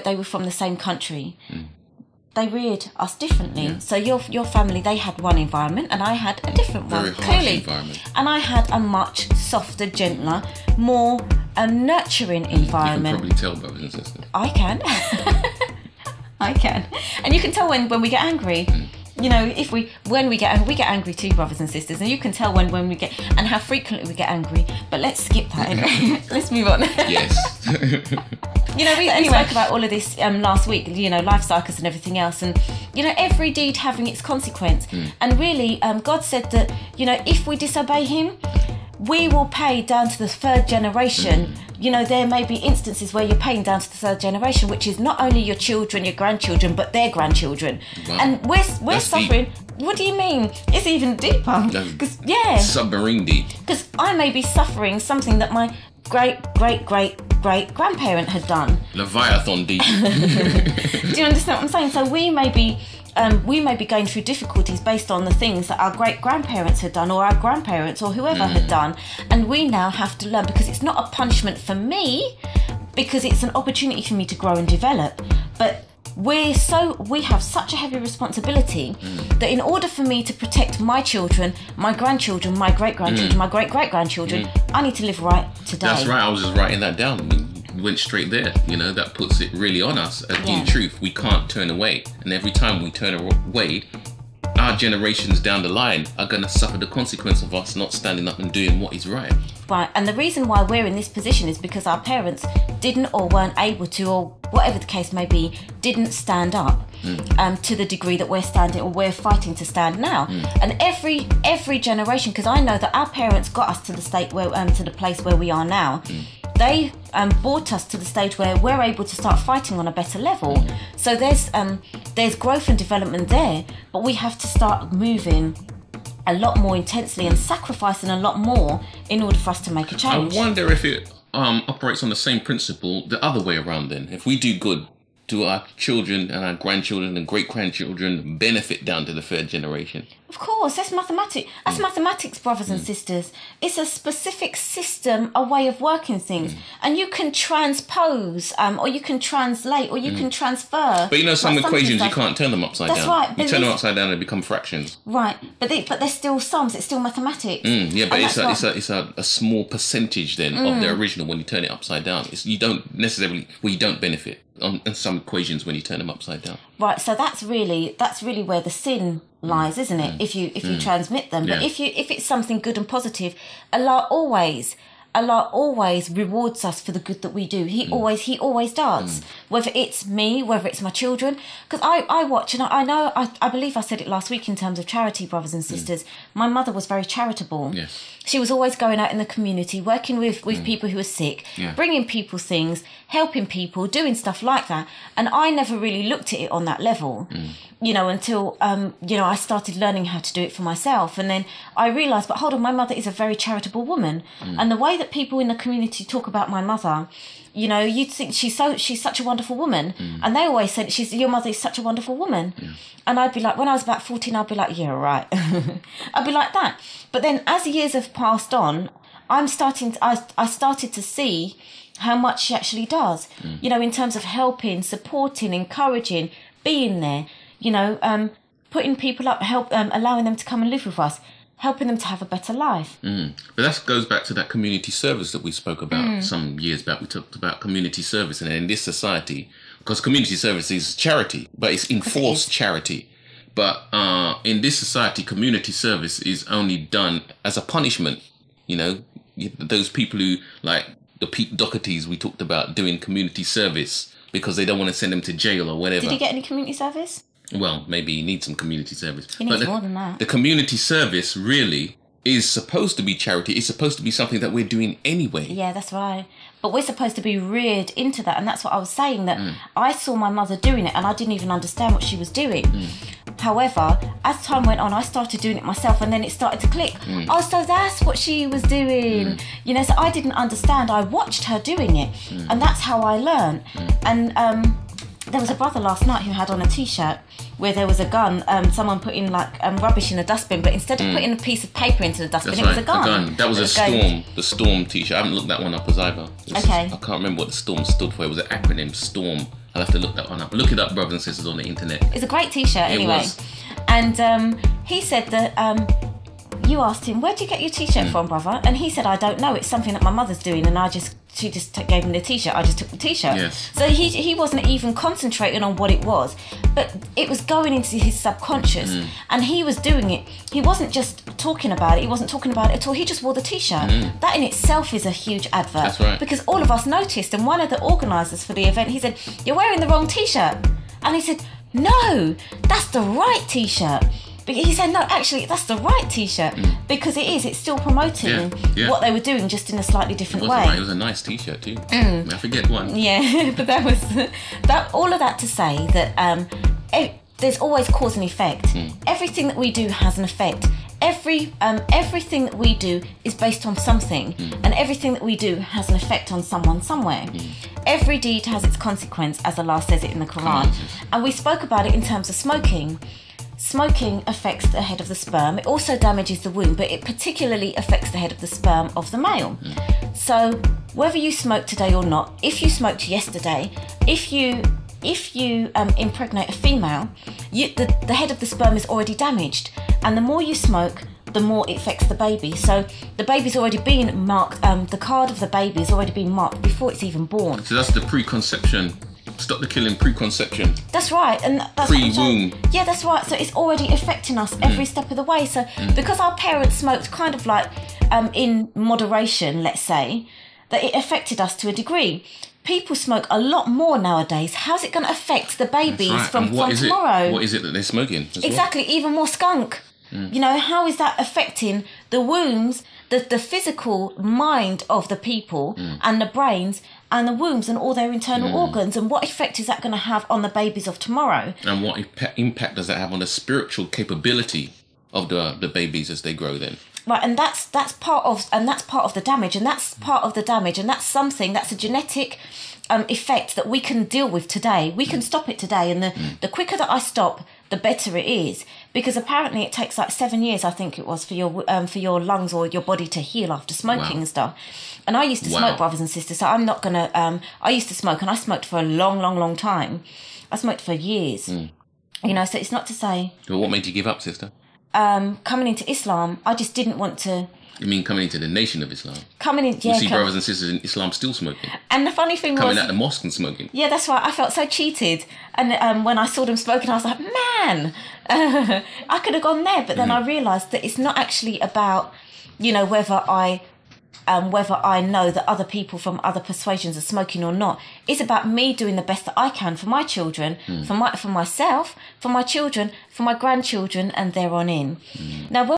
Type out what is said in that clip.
they were from the same country. They reared us differently. So your family, they had one environment and I had a different one, Very harsh clearly. environment. And I had a much softer, gentler, more nurturing environment. You can probably tell, brothers and sisters. I can. I can. And you can tell when we get angry. You know, when we get angry too, brothers and sisters, and you can tell when we get, and how frequently we get angry. But let's skip that anyway. Let's move on. Yes. You know, we spoke about all of this last week, you know, life cycles and everything else. And, you know, every deed having its consequence. And really, God said that, you know, if we disobey him, we will pay down to the third generation. You know, there may be instances where you're paying down to the third generation, which is not only your children, your grandchildren, but their grandchildren. Wow. And we're suffering. Deep. What do you mean? It's even deeper. Submarine deep. Because I may be suffering something that my great-great-great-great-grandparent had done. Leviathan deep. Do you understand what I'm saying? So we may be going through difficulties based on the things that our great-grandparents had done, or our grandparents, or whoever had done, and we now have to learn, because it's not a punishment for me, because it's an opportunity for me to grow and develop. But we have such a heavy responsibility that in order for me to protect my children, my grandchildren, my great-grandchildren, my great-great-grandchildren, I need to live right today. That's right. I was just writing that down. Went straight there. You know, that puts it really on us. In truth, we can't turn away, and every time we turn away, our generations down the line are going to suffer the consequence of us not standing up and doing what is right. Right, and the reason why we're in this position is because our parents didn't, or weren't able to, or whatever the case may be, didn't stand up to the degree that we're standing, or we're fighting to stand now. And every generation, because I know that our parents got us to the state where, to the place where we are now. They brought us to the stage where we're able to start fighting on a better level. So there's growth and development there, but we have to start moving a lot more intensely and sacrificing a lot more in order for us to make a change. I wonder if it operates on the same principle the other way around then. If we do good, do our children and our grandchildren and great-grandchildren benefit down to the third generation? Of course, that's mathematics. That's mathematics, brothers and sisters. It's a specific system, a way of working things. And you can transpose, or you can translate, or you can transfer. But you know, some equations, you can't turn them upside down. That's right. You turn them upside down and they become fractions. Right, but they're still sums. It's still mathematics. Yeah, but it's a small percentage then of the original when you turn it upside down. You don't necessarily, you don't benefit on some equations when you turn them upside down. Right, so that's really where the sin lies, isn't it? If you transmit them, but if it's something good and positive, Allah always rewards us for the good that we do. He always does. Whether it's me, whether it's my children, because I watch, and I believe I said it last week in terms of charity, brothers and sisters. My mother was very charitable. Yes. She was always going out in the community, working with people who were sick, bringing people things, helping people, doing stuff like that. And I never really looked at it on that level, you know, until, I started learning how to do it for myself. And then I realised, but hold on, my mother is a very charitable woman. And the way that people in the community talk about my mother, you know, you'd think she's such a wonderful woman. And they always said, your mother is such a wonderful woman. And I'd be like, when I was about 14, I'd be like, yeah, right. I'd be like that. But then as the years have passed on, I started to see how much she actually does, you know, in terms of helping, supporting, encouraging, being there, you know, putting people up, allowing them to come and live with us, helping them to have a better life. But that goes back to that community service that we spoke about some years back. We talked about community service, and in this society, because community service is charity, but it's enforced charity. But in this society, community service is only done as a punishment. You know, those people who, like the Pete Dohertys we talked about, doing community service because they don't want to send them to jail or whatever. Did he get any community service? Well, maybe he needs some community service. He needs more than that. The community service really is supposed to be charity. It's supposed to be something that we're doing anyway. Yeah, that's right. But we're supposed to be reared into that. And that's what I was saying, that I saw my mother doing it and I didn't even understand what she was doing. However, as time went on, I started doing it myself, and then it started to click. Oh, so that's what she was doing. You know, so I didn't understand. I watched her doing it. And that's how I learned. And there was a brother last night who had on a T-shirt where there was a gun, someone putting like rubbish in a dustbin, but instead of putting a piece of paper into the dustbin, was a gun. That was the Storm T-shirt. I haven't looked that one up as either. I can't remember what the Storm stood for. It was an acronym, Storm. I'll have to look that one up. Look it up, brothers and sisters, on the internet. It's a great t-shirt anyway. Was. And he said that you asked him, where'd you get your t-shirt from, brother? And he said, I don't know. It's something that my mother's doing, and she just gave him the t-shirt. I just took the t-shirt. Yes. So he wasn't even concentrating on what it was, but it was going into his subconscious, and he was doing it. He wasn't just talking about it. He wasn't talking about it at all. He just wore the t-shirt. That in itself is a huge advert. That's right. Because all of us noticed, and one of the organisers for the event, he said, "You're wearing the wrong t-shirt," and he said, "No, that's the right t-shirt." But he said, no, actually, that's the right t-shirt, because it is. It's still promoting what they were doing, just in a slightly different way. Right. It was a nice t-shirt too. I forget one. Yeah, but that was all of that to say that there's always cause and effect. Everything that we do has an effect. Everything that we do is based on something, and everything that we do has an effect on someone somewhere. Every deed has its consequence, as Allah says it in the Qur'an. And we spoke about it in terms of smoking. Smoking affects the head of the sperm. It also damages the womb, but it particularly affects the head of the sperm of the male. So whether you smoke today or not, if you smoked yesterday, if you impregnate a female, the head of the sperm is already damaged, and the more you smoke, the more it affects the baby. So the baby's already been marked, the card of the baby has already been marked before it's even born. So that's the preconception. Stop the killing preconception. That's right. And that's pre-womb. Yeah, that's right. So it's already affecting us every step of the way. So because our parents smoked kind of like in moderation, let's say, that it affected us to a degree. People smoke a lot more nowadays. How's it going to affect the babies from tomorrow? What is it that they're smoking? Exactly, even more skunk. You know, how is that affecting the wombs, the physical mind of the people and the brains and the wombs and all their internal organs, and what effect is that going to have on the babies of tomorrow? And what impact does that have on the spiritual capability of the babies as they grow then? Right, and that's part of the damage, and that's something that's a genetic effect that we can deal with today. We can stop it today, and the quicker that I stop, the better it is, because apparently it takes like 7 years, I think it was, for your lungs or your body to heal after smoking and stuff. And I used to smoke, brothers and sisters, so I'm not gonna. I used to smoke, and I smoked for a long time. I smoked for years. You know, so it's not to say. Well, what made you give up, sister? Coming into Islam, I just didn't want to. You mean coming into the nation of Islam? Coming in, yeah. You see brothers and sisters in Islam still smoking. And the funny thing coming out the mosque and smoking. Yeah, that's right. I felt so cheated. And when I saw them smoking, I was like, man, I could have gone there. But then I realised that it's not actually about, you know, whether I know that other people from other persuasions are smoking or not. It's about me doing the best that I can for my children, for myself, for my children, for my grandchildren, and thereon in. Now,